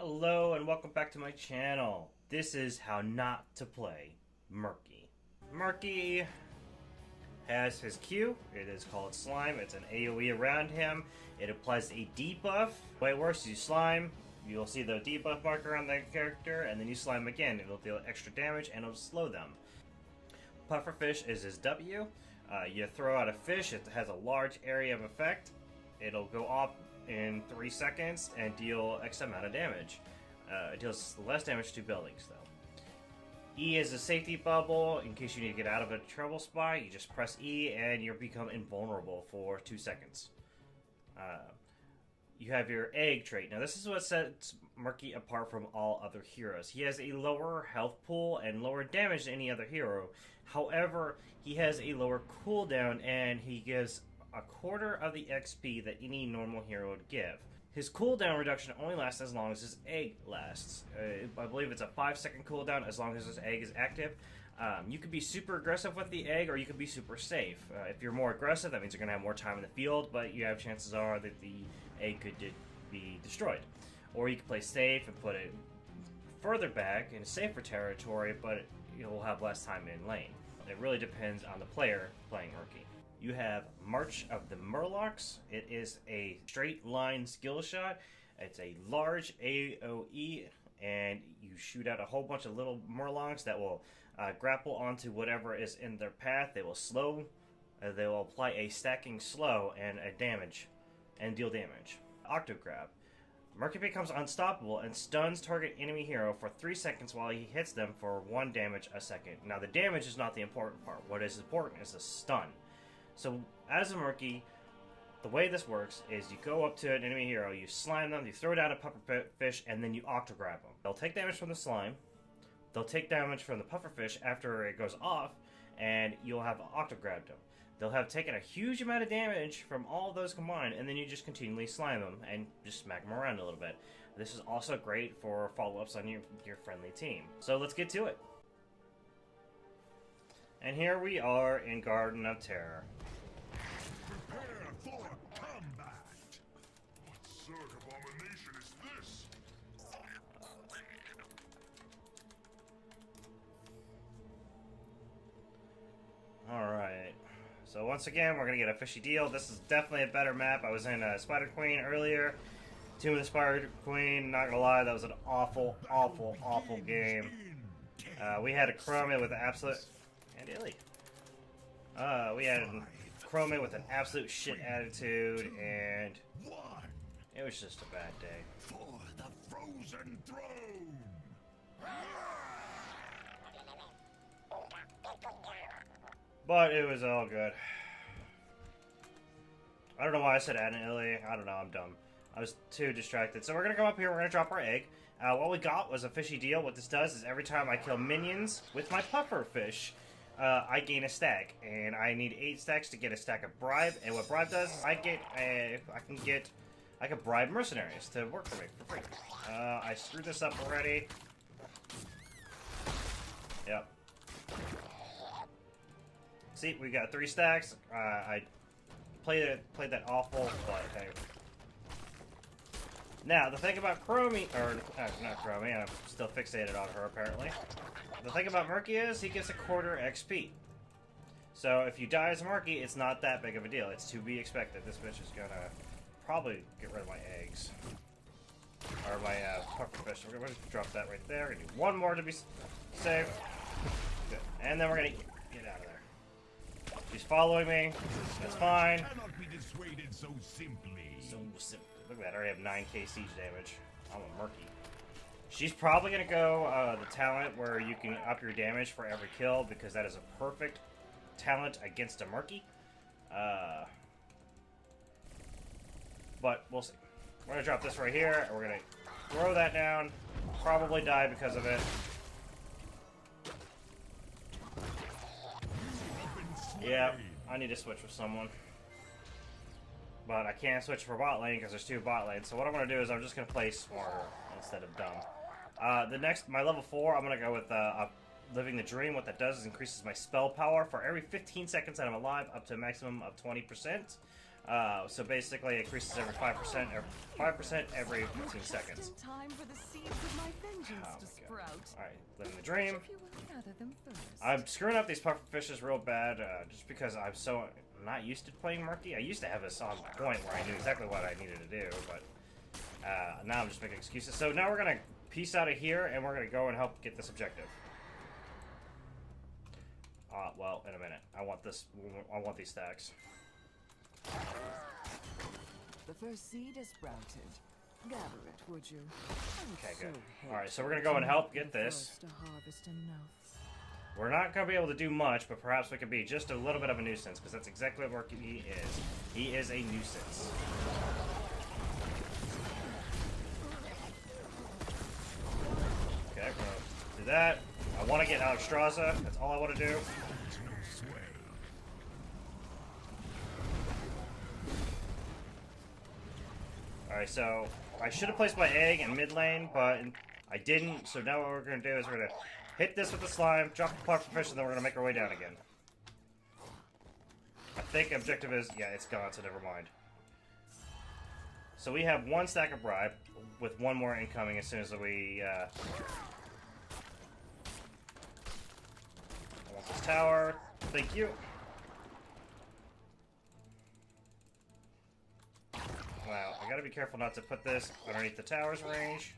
Hello and welcome back to my channel. This is how not to play Murky. Murky has his Q. It is called Slime. It's an AoE around him. It applies a debuff. The way it works is you slime, you'll see the debuff marker on the character, and then you slime again. It'll deal extra damage and it'll slow them. Pufferfish is his W. You throw out a fish. It has a large area of effect. It'll go off in 3 seconds and deal X amount of damage. It deals less damage to buildings though. E is a safety bubble. In case you need to get out of a trouble spot, you just press E and you become invulnerable for 2 seconds. You have your egg trait. Now this is what sets Murky apart from all other heroes. He has a lower health pool and lower damage than any other hero. However, he has a lower cooldown and he gives a quarter of the XP that any normal hero would give. His cooldown reduction only lasts as long as his egg lasts. I believe it's a 5-second cooldown as long as his egg is active. You could be super aggressive with the egg or you could be super safe. If you're more aggressive, that means you're going to have more time in the field, but you have chances are that the egg could be destroyed. Or you could play safe and put it further back in a safer territory, but you'll have less time in lane. It really depends on the player playing Murky. You have March of the Murlocs. It is a straight line skill shot. It's a large AoE, and you shoot out a whole bunch of little Murlocs that will grapple onto whatever is in their path. They will slow. They will apply a stacking slow and a damage, and deal damage. Octograb. Murky becomes unstoppable and stuns target enemy hero for 3 seconds while he hits them for 1 damage a second. Now the damage is not the important part. What is important is the stun. So, as a Murky, the way this works is you go up to an enemy hero, you slime them, you throw down a pufferfish, and then you octograb them. They'll take damage from the slime, they'll take damage from the pufferfish after it goes off, and you'll have octograbbed them. They'll have taken a huge amount of damage from all of those combined, and then you just continually slime them and just smack them around a little bit. This is also great for follow-ups on your friendly team. So let's get to it. And here we are in Garden of Terror. Prepare for combat! What sort of abomination is this? Alright. So once again, we're going to get a fishy deal. This is definitely a better map. I was in Spider Queen earlier. Tomb of the Spider Queen, not going to lie, that was an awful, awful, awful game. We had a Chromia with an absolute... And Illy. We had Chromia with an absolute shit attitude, and it was just a bad day. For the frozen throne! But it was all good. I don't know why I said Ad and Illy. I don't know, I'm dumb. I was too distracted. So we're gonna come up here, we're gonna drop our egg. What we got was a fishy deal. What this does is every time I kill minions with my pufferfish, I gain a stack, and I need 8 stacks to get a stack of bribe. And what bribe does is I can bribe mercenaries to work for me for free. I screwed this up already. Yep. See, we got 3 stacks. I played that awful, but hey. Now the thing about Chromie, or not Chromie, I'm still fixated on her apparently. The thing about Murky is he gets a quarter XP. So if you die as a Murky, it's not that big of a deal. It's to be expected. This bitch is gonna probably get rid of my eggs. Or my pufferfish. We're gonna drop that right there. We're gonna do one more to be safe. Good. And then we're gonna get out of there. She's following me. That's fine. Cannot be dissuaded so simply. So simple. Look at that. I already have 9k siege damage. I'm a Murky. She's probably going to go the talent where you can up your damage for every kill, because that is a perfect talent against a Murky. But we'll see. We're going to drop this right here, and we're going to throw that down. Probably die because of it. Yeah, I need to switch with someone. But I can't switch for bot lane because there's 2 bot lanes. So what I'm going to do is I'm just going to play smarter instead of dumb. My level 4, I'm going to go with Living the Dream. What that does is increases my spell power for every 15 seconds that I'm alive up to a maximum of 20%. So basically, it increases every 5%, or 5% every 15 seconds. Just in time for the seeds of my vengeance Oh to my God. sprout. All right, living the dream. If you will gather them first. I'm screwing up these puffer fishes real bad, just because I'm so not used to playing Murky. I used to have this on point where I knew exactly what I needed to do, but now I'm just making excuses. So now we're gonna piece out of here, and we're gonna go and help get this objective. Well, in a minute. I want this. I want these stacks. The first seed is sprouted. Gather it, would you? Okay, good. All right, so we're gonna go and help get this. To harvest enough. We're not going to be able to do much, but perhaps we could be just a little bit of a nuisance, because that's exactly what Murky is. He is a nuisance. Okay, we're going to do that. I want to get Alexstrasza. That's all I want to do. Alright, so I should have placed my egg in mid lane, but I didn't. So now what we're going to do is we're going to hit this with the slime, drop the puffer fish, and then we're going to make our way down again. I think objective is... yeah, it's gone, so never mind. So we have one stack of bribe, with one more incoming as soon as we... I want this tower. Thank you. Wow, I gotta be careful not to put this underneath the tower's range.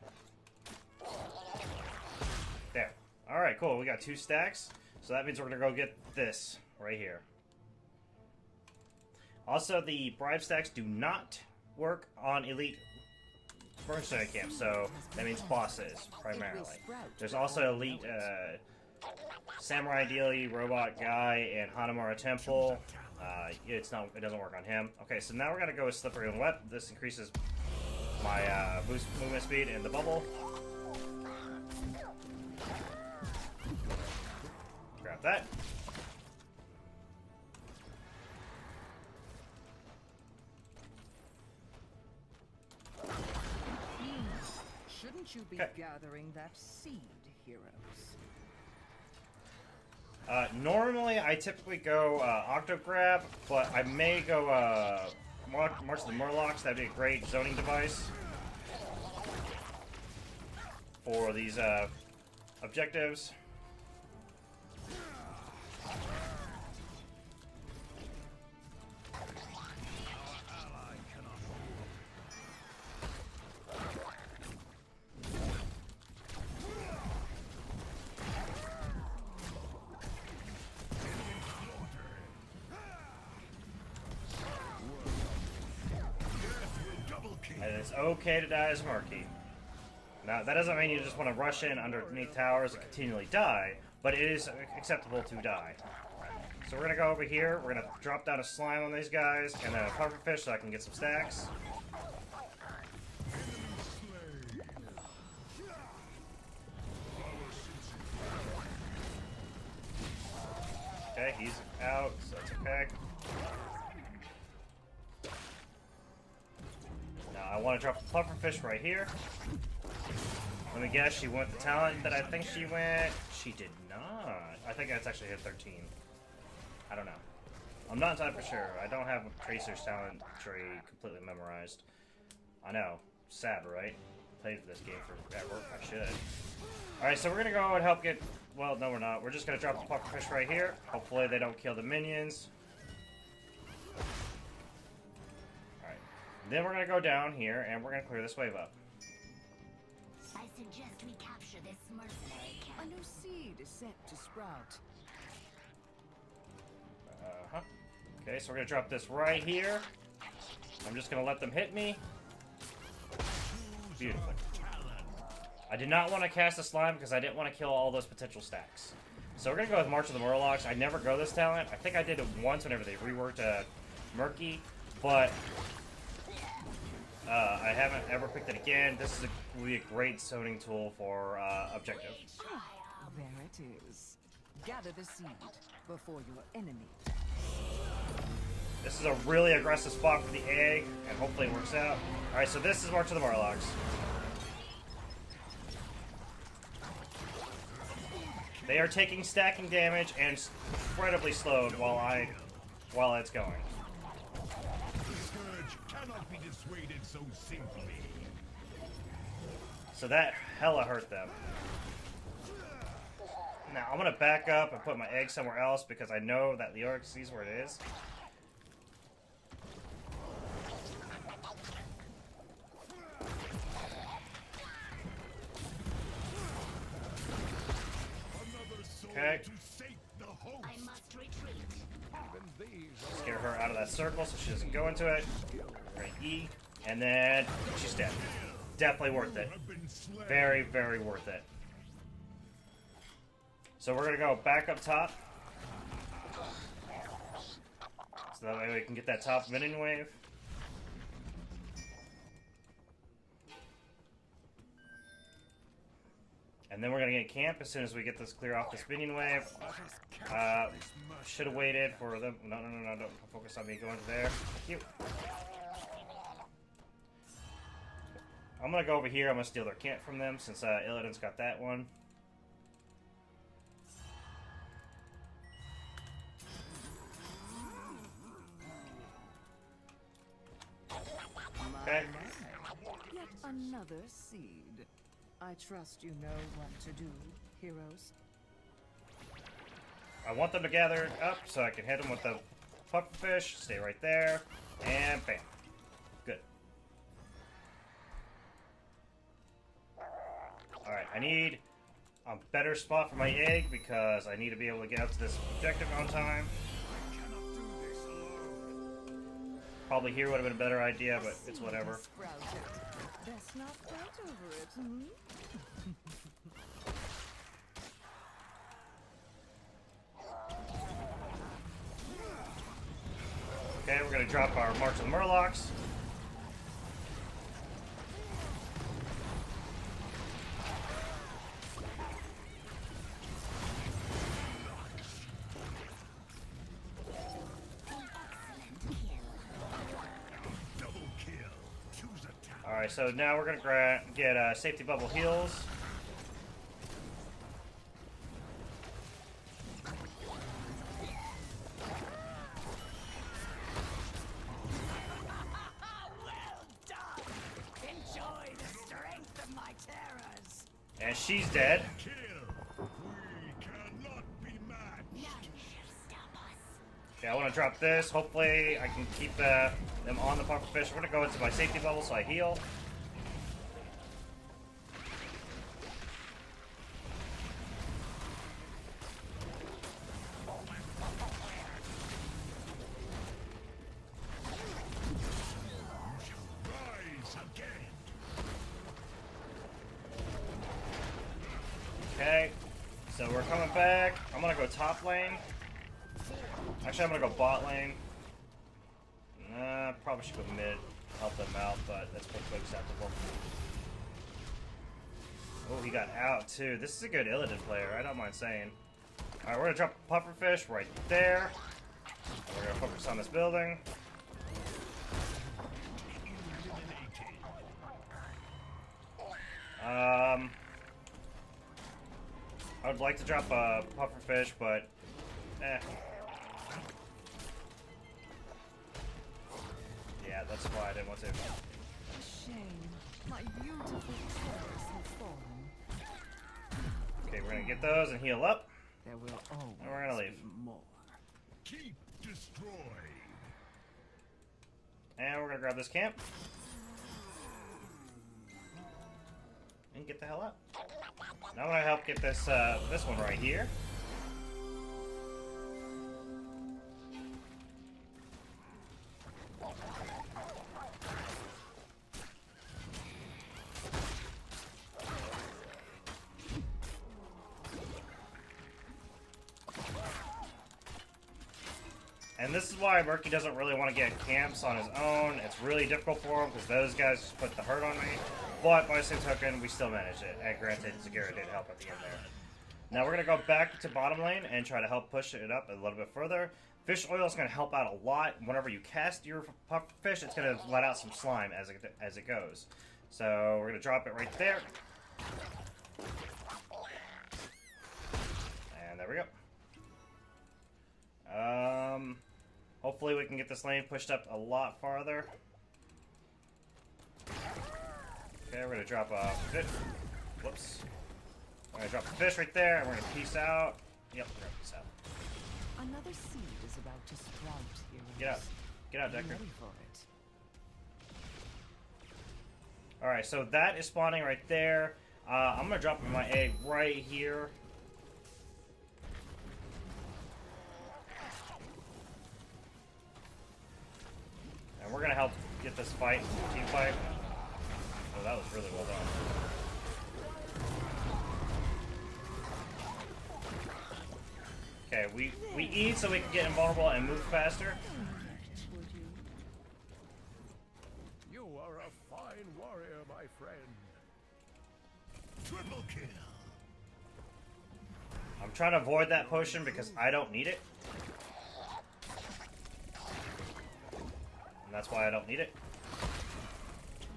There. Alright, cool. We got 2 stacks. So that means we're gonna go get this right here. Also, the bribe stacks do not work on elite mercenary camps, so that means bosses, primarily. There's also elite samurai ideally, robot guy, and Hanamura Temple. It doesn't work on him. Okay, so now we're gonna go with Slippery and Wet. This increases my boost movement speed in the bubble. Grab that. Shouldn't you be Okay. gathering that seed, heroes? Normally, I typically go Octo Grab, but I may go March of the Murlocs. That'd be a great zoning device for these objectives. And it's okay to die as Murky. Now, that doesn't mean you just want to rush in underneath towers and continually die, but it is acceptable to die. So we're going to go over here, we're going to drop down a slime on these guys, and a pufferfish so I can get some stacks. Okay, he's out, so that's okay. Now I want to drop the pufferfish right here. Let me guess, she went the talent that I think she went. She did not. I think that's actually hit 13. I don't know. I'm not entirely for sure. I don't have Tracer's talent tree completely memorized. I know. Sad, right? Played this game forever. I should. Alright, so we're gonna go and help get... well, no we're not. We're just gonna drop the pufferfish right here. Hopefully they don't kill the minions. Alright. Then we're gonna go down here and we're gonna clear this wave up. I suggest we capture this mercenary camp. A new seed is set to sprout. Uh-huh. Okay, so we're gonna drop this right here. I'm just gonna let them hit me. Beautifully. I did not want to cast a slime because I didn't want to kill all those potential stacks. So we're gonna go with March of the Murlocs. I never go this talent. I think I did it once whenever they reworked Murky, but I haven't ever picked it again. This will be a great zoning tool for objective. There it is. Gather the seed before your enemy. This is a really aggressive spot for the egg, and hopefully it works out. Alright, so this is March of the Murlocs. They are taking stacking damage and incredibly slowed while it's going. so simply. So that hella hurt them. Now I'm gonna back up and put my egg somewhere else because I know that Leoric sees where it is. Okay. I must retreat. Scare her out of that circle so she doesn't go into it. Right, E. And then she's dead. Definitely worth it. Very, very worth it. So we're gonna go back up top. So that way we can get that top minion wave. And then we're gonna get camp as soon as we get this clear off this minion wave. Should have waited for them. No, don't focus on me going there. Thank you. I'm gonna go over here. I'm gonna steal their camp from them since Illidan's got that one. Okay. Yet another seed. I trust you know what to do, heroes. I want them to gather up so I can hit them with the pufferfish. Stay right there. And bam. Good. Alright, I need a better spot for my egg because I need to be able to get out to this objective on time. Probably here would have been a better idea, but it's whatever. Best not fight over it, hmm? Okay, we're gonna drop our March of the Murlocs. Alright, so now we're gonna get safety bubble heals. And she's dead. Okay, I want to drop this. Hopefully, I can keep them on the pufferfish. We're going to go into my safety bubble so I heal. Okay, so we're coming back. I'm gonna go top lane. Actually, I'm gonna go bot lane. Probably should go mid, help them out, but that's perfectly acceptable. Oh, he got out too. This is a good Illidan player, I don't mind saying. Alright, we're gonna drop a pufferfish right there. And we're gonna focus on this building. I would like to drop a pufferfish, but eh. Yeah, that's why I didn't want to. Shame. My beautiful colors have fallen. Okay, we're gonna get those and heal up. There will always And we're gonna leave. be more. Keep destroyed. And we're gonna grab this camp. And get the hell out. Now I'm gonna help get this this one right here. And this is why Murky doesn't really want to get camps on his own. It's really difficult for him because those guys just put the hurt on me. But by the same token, we still managed it. And granted, Zagara did help at the end there. Now we're going to go back to bottom lane and try to help push it up a little bit further. Fish oil is going to help out a lot. Whenever you cast your pufferfish, it's going to let out some slime as it goes. So we're going to drop it right there. And there we go. Hopefully we can get this lane pushed up a lot farther. Okay, we're gonna drop a fish. Whoops. We're gonna drop a fish right there, and we're gonna peace out. Yep, we're gonna peace out. Another seed is about to sprout, heroes. Get out. Get out, Be Decker. ready for it. Alright, so that is spawning right there. I'm gonna drop my egg right here. And we're gonna help get this fight, team fight. Oh, that was really well done. Okay, we eat so we can get invulnerable and move faster. Would you? You are a fine warrior, my friend. Triple kill. I'm trying to avoid that potion because I don't need it. And that's why I don't need it.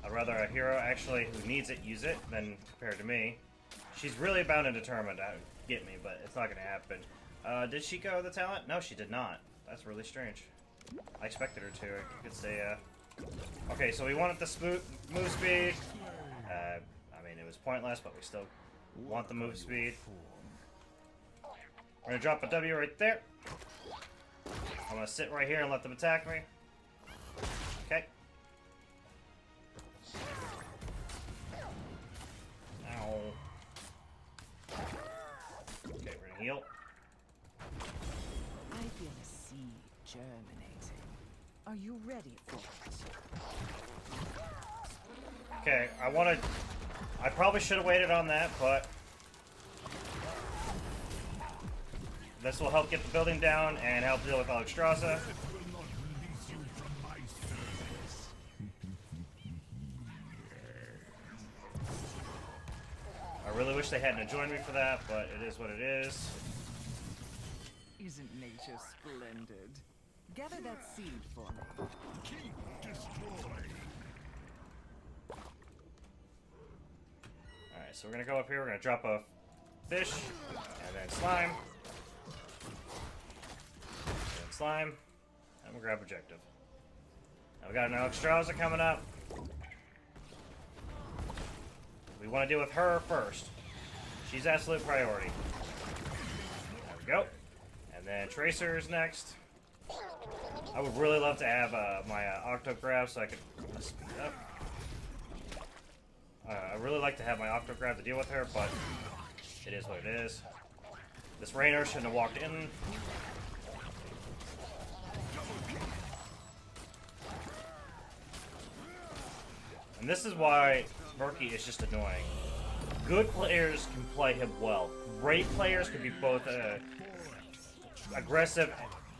I'd rather a hero actually who needs it use it than compared to me. She's really bound and determined to get me, but it's not going to happen. Did she go the talent? No, she did not. That's really strange. I expected her to. I could say, okay, so we wanted the move speed. I mean, it was pointless, but we still want the move speed. We're gonna drop a W right there. I'm gonna sit right here and let them attack me. Okay. Ow. Okay, we're gonna heal. I feel a seed germinating. Are you ready for it? Okay, I probably should have waited on that, but this will help get the building down and help deal with Alexstrasza. Death will not release you from my service. I really wish they hadn't joined me for that, but it is what it is. Isn't nature splendid? Gather that seed for me. Keep destroy. Alright, so we're gonna go up here, we're gonna drop a fish, and then slime. And slime. And we'll grab objective. Now we got an Alexstrasza coming up. We want to deal with her first. She's absolute priority. There we go. And then Tracer's next. I would really love to have my Octograph so I could speed up. I really like to have my Octograph to deal with her, but it is what it is. This Rainer shouldn't have walked in. And this is why Murky is just annoying. Good players can play him well. Great players can be both aggressive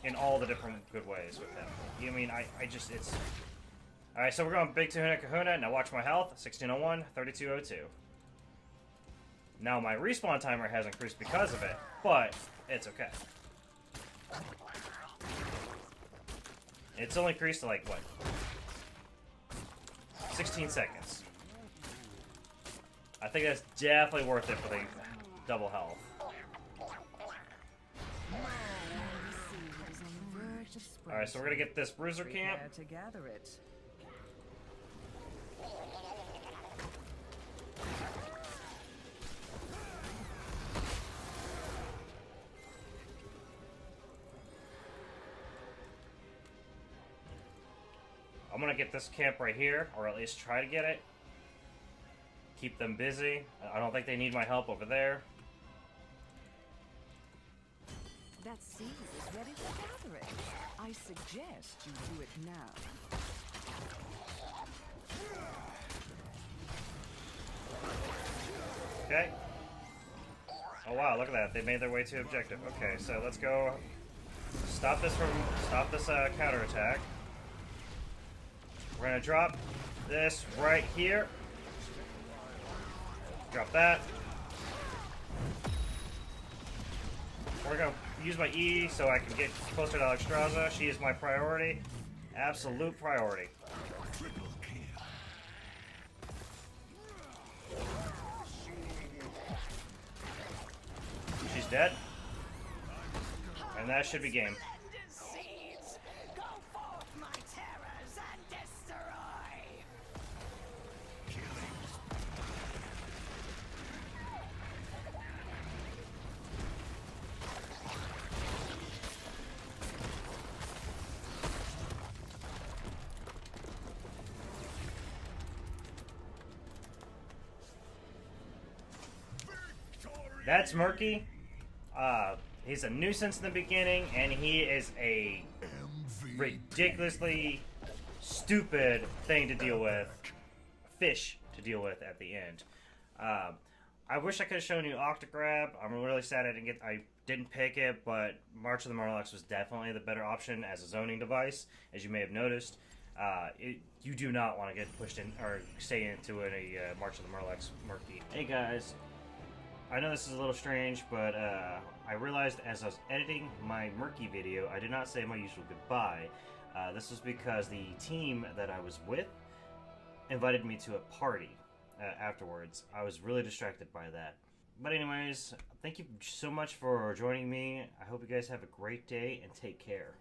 in all the different good ways with him. I mean, I just, it's... Alright, so we're going Big Kahuna. Now watch my health. 1601, 3202. Now my respawn timer has increased because of it, but it's okay. It's only increased to like, what? 16 seconds. I think that's definitely worth it for the double health. Alright, so we're gonna get this bruiser camp. Prepare to gather it. I'm gonna get this camp right here, or at least try to get it. Keep them busy. I don't think they need my help over there. That seed is ready for gathering. I suggest you do it now. Okay. Oh wow, look at that. They made their way to objective. Okay, so let's go stop this counterattack. We're gonna drop this right here. Drop that. We're gonna use my E so I can get closer to Alexstrasza. She is my priority. Absolute priority. Triple kill. She's dead. And that should be game. Seeds, go forth, my terrors, and destroy. Killing That's Murky. He's a nuisance in the beginning, and he is a ridiculously stupid thing to deal with. Fish to deal with at the end. I wish I could have shown you Octograb. I'm really sad I didn't pick it, but March of the Murlocs was definitely the better option as a zoning device, as you may have noticed. You do not want to get pushed in or stay into a March of the Murlocs Murky. Hey guys, I know this is a little strange, but I realized as I was editing my Murky video, I did not say my usual goodbye. This was because the team that I was with invited me to a party afterwards. I was really distracted by that. But anyways, thank you so much for joining me. I hope you guys have a great day and take care.